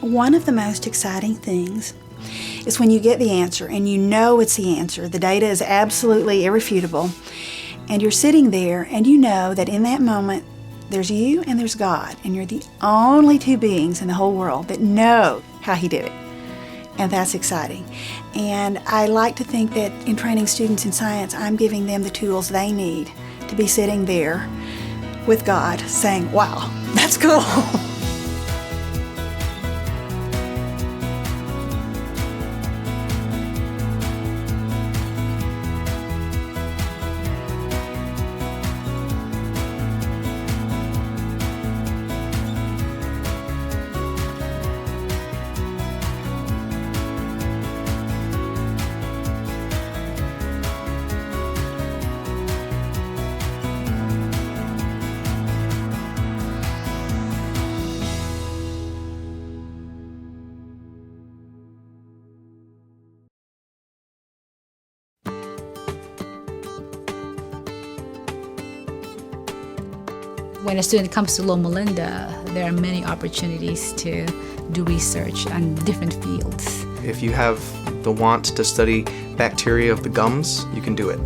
One of the most exciting things is when you get the answer and you know it's the answer. The data is absolutely irrefutable, and you're sitting there and you know that in that moment there's you and there's God, and you're the only two beings in the whole world that know how He did it. And that's exciting. And I like to think that in training students in science, I'm giving them the tools they need to be sitting there with God saying, wow, that's cool. When a student comes to Loma Linda, there are many opportunities to do research on different fields. If you have the want to study bacteria of the gums, you can do it.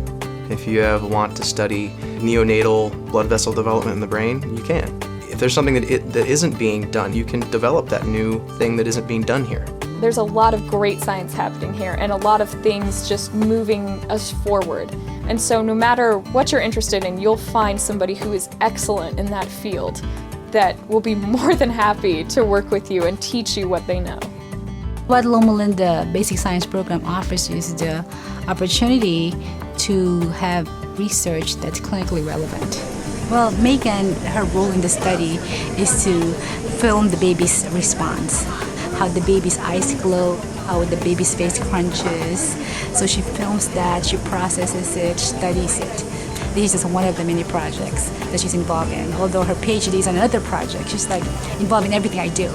If you have a want to study neonatal blood vessel development in the brain, you can. If there's something that isn't being done, you can develop that new thing that isn't being done here. There's a lot of great science happening here and a lot of things just moving us forward. And so no matter what you're interested in, you'll find somebody who is excellent in that field that will be more than happy to work with you and teach you what they know. What Loma Linda Basic Science Program offers you is the opportunity to have research that's clinically relevant. Well, Megan, her role in the study is to film the baby's response, how the baby's eyes glow, how the baby's face crunches. So she films that, she processes it, studies it. This is just one of the many projects that she's involved in. Although her PhD is on another project, she's like involved in everything I do.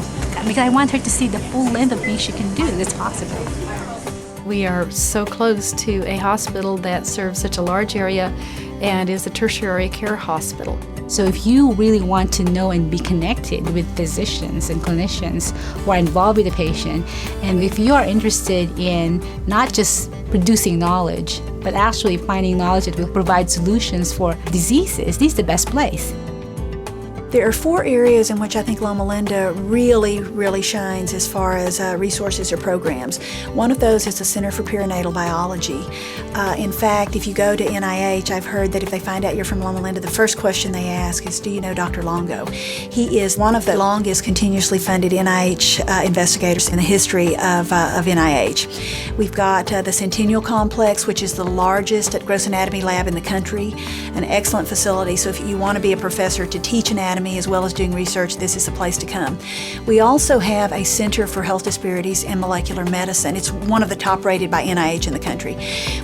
Because I want her to see the full length of things she can do that's possible. We are so close to a hospital that serves such a large area and is a tertiary care hospital. So if you really want to know and be connected with physicians and clinicians who are involved with the patient, and if you are interested in not just producing knowledge, but actually finding knowledge that will provide solutions for diseases, this is the best place. There are 4 areas in which I think Loma Linda really shines as far as resources or programs. One of those is the Center for Perinatal Biology. In fact, if you go to NIH, I've heard that if they find out you're from Loma Linda, the first question they ask is, do you know Dr. Longo? He is one of the longest continuously funded NIH investigators in the history of NIH. We've got the Centennial Complex, which is the largest gross anatomy lab in the country, an excellent facility. So if you want to be a professor to teach anatomy as well as doing research, this is the place to come. We also have a Center for Health Disparities in Molecular Medicine. It's one of the top rated by NIH in the country,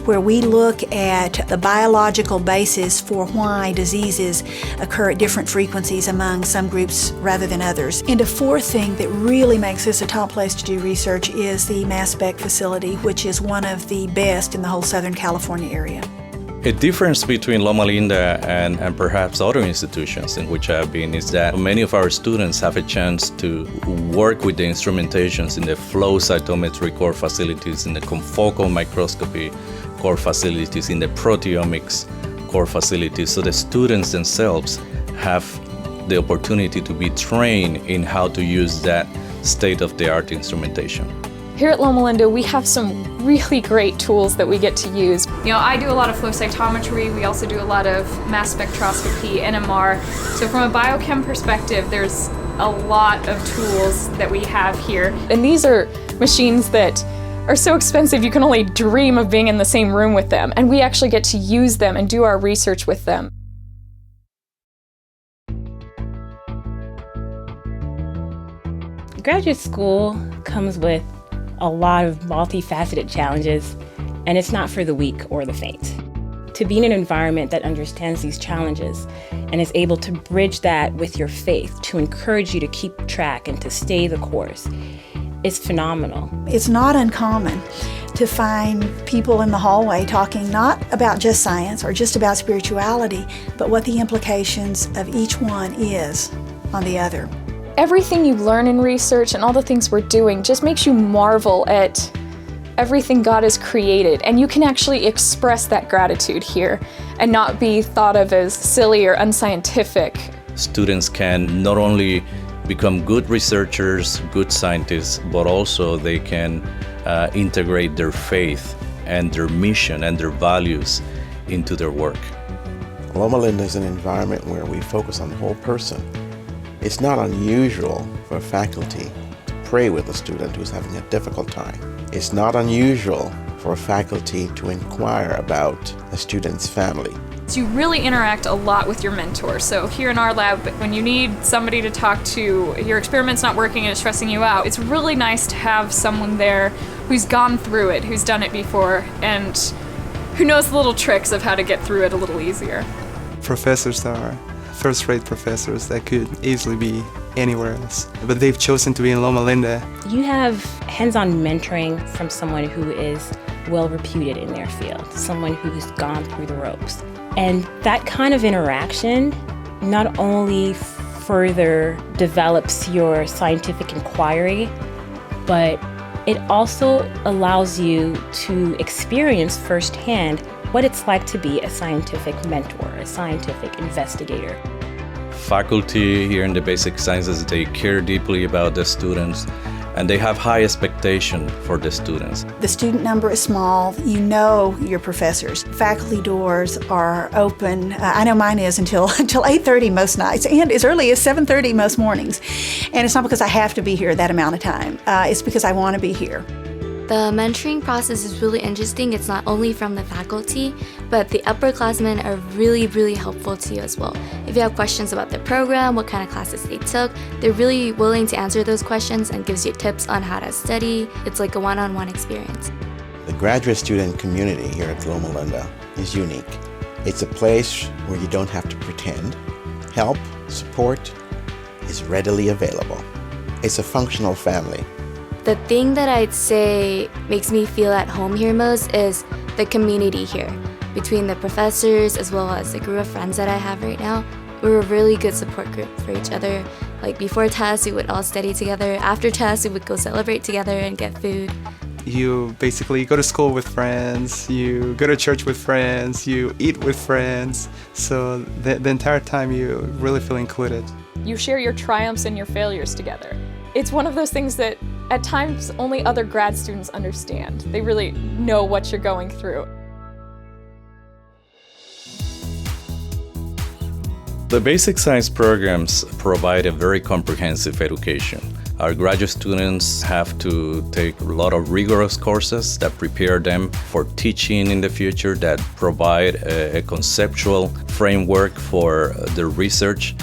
where we look at the biological basis for why diseases occur at different frequencies among some groups rather than others. And a fourth thing that really makes this a top place to do research is the mass spec facility, which is one of the best in the whole Southern California area. A difference between Loma Linda and perhaps other institutions in which I've been is that many of our students have a chance to work with the instrumentations in the flow cytometry core facilities, in the confocal microscopy core facilities, in the proteomics core facilities. So the students themselves have the opportunity to be trained in how to use that state-of-the-art instrumentation. Here at Loma Linda, we have some really great tools that we get to use. You know, I do a lot of flow cytometry. We also do a lot of mass spectroscopy, NMR. So from a biochem perspective, there's a lot of tools that we have here. And these are machines that are so expensive you can only dream of being in the same room with them. And we actually get to use them and do our research with them. Graduate school comes with a lot of multifaceted challenges, and it's not for the weak or the faint. To be in an environment that understands these challenges and is able to bridge that with your faith to encourage you to keep track and to stay the course is phenomenal. It's not uncommon to find people in the hallway talking not about just science or just about spirituality, but what the implications of each one is on the other. everything you learn in research and all the things we're doing just makes you marvel at everything God has created, and you can actually express that gratitude here and not be thought of as silly or unscientific. Students can not only become good researchers, good scientists, but also they can integrate their faith and their mission and their values into their work. Loma Linda is an environment where we focus on the whole person. It's not unusual for faculty to pray with a student who's having a difficult time. It's not unusual for faculty to inquire about a student's family. So you really interact a lot with your mentor. So here in our lab, when you need somebody to talk to, your experiment's not working and it's stressing you out, it's really nice to have someone there who's gone through it, who's done it before, and who knows the little tricks of how to get through it a little easier. Professors are first-rate professors that could easily be anywhere else, but they've chosen to be in Loma Linda. You have hands-on mentoring from someone who is well reputed in their field, someone who's gone through the ropes. And that kind of interaction not only further develops your scientific inquiry, but it also allows you to experience firsthand what it's like to be a scientific mentor, a scientific investigator. Faculty here in the basic sciences, they care deeply about the students, and they have high expectation for the students. The student number is small. You know your professors. Faculty doors are open. I know mine is until 8:30 most nights, and as early as 7:30 most mornings. And it's not because I have to be here that amount of time. It's because I want to be here. The mentoring process is really interesting. It's not only from the faculty, but the upperclassmen are really, really helpful to you as well. If you have questions about the program, what kind of classes they took, they're really willing to answer those questions and gives you tips on how to study. It's like a one-on-one experience. The graduate student community here at Loma Linda is unique. It's a place where you don't have to pretend. Help, support is readily available. It's a functional family. The thing that I'd say makes me feel at home here most is the community here. Between the professors as well as the group of friends that I have right now, we're a really good support group for each other. Like before tests, we would all study together. After tests, we would go celebrate together and get food. You basically go to school with friends, you go to church with friends, you eat with friends, so the entire time you really feel included. You share your triumphs and your failures together. It's one of those things that at times only other grad students understand. They really know what you're going through. The basic science programs provide a very comprehensive education. Our graduate students have to take a lot of rigorous courses that prepare them for teaching in the future, that provide a conceptual framework for their research.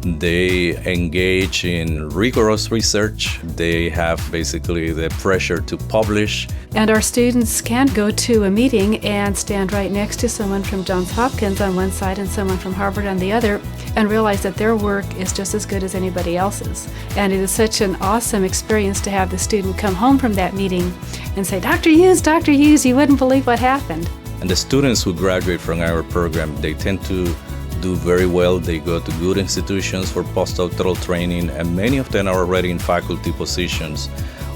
They engage in rigorous research. They have basically the pressure to publish. And our students can go to a meeting and stand right next to someone from Johns Hopkins on one side and someone from Harvard on the other and realize that their work is just as good as anybody else's. And it is such an awesome experience to have the student come home from that meeting and say, Dr. Hughes, you wouldn't believe what happened. And the students who graduate from our program, they tend to do very well. They go to good institutions for postdoctoral training, and many of them are already in faculty positions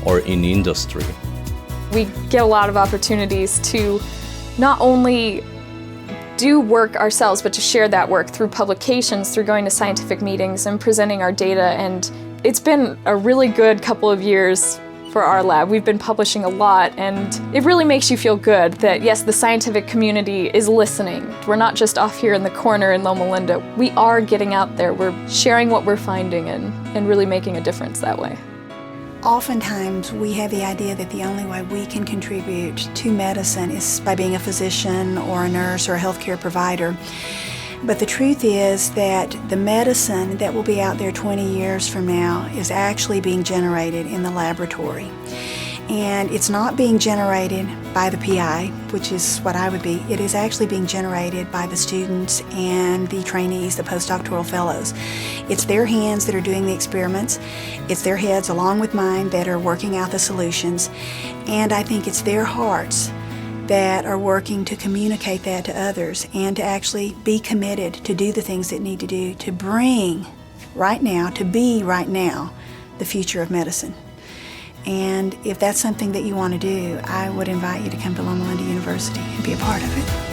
or in industry. We get a lot of opportunities to not only do work ourselves, but to share that work through publications, through going to scientific meetings and presenting our data. And it's been a really good couple of years for our lab. We've been publishing a lot, and it really makes you feel good that, yes, the scientific community is listening. We're not just off here in the corner in Loma Linda. We are getting out there. We're sharing what we're finding and really making a difference that way. Oftentimes, we have the idea that the only way we can contribute to medicine is by being a physician or a nurse or a healthcare provider. But the truth is that the medicine that will be out there 20 years from now is actually being generated in the laboratory. And it's not being generated by the PI, which is what I would be. It is actually being generated by the students and the trainees, the postdoctoral fellows. It's their hands that are doing the experiments. It's their heads, along with mine, that are working out the solutions. And I think it's their hearts that are working to communicate that to others and to actually be committed to do the things that need to do to bring right now to be right now the future of medicine. And if that's something that you want to do, I would invite you to come to Loma Linda University and be a part of it.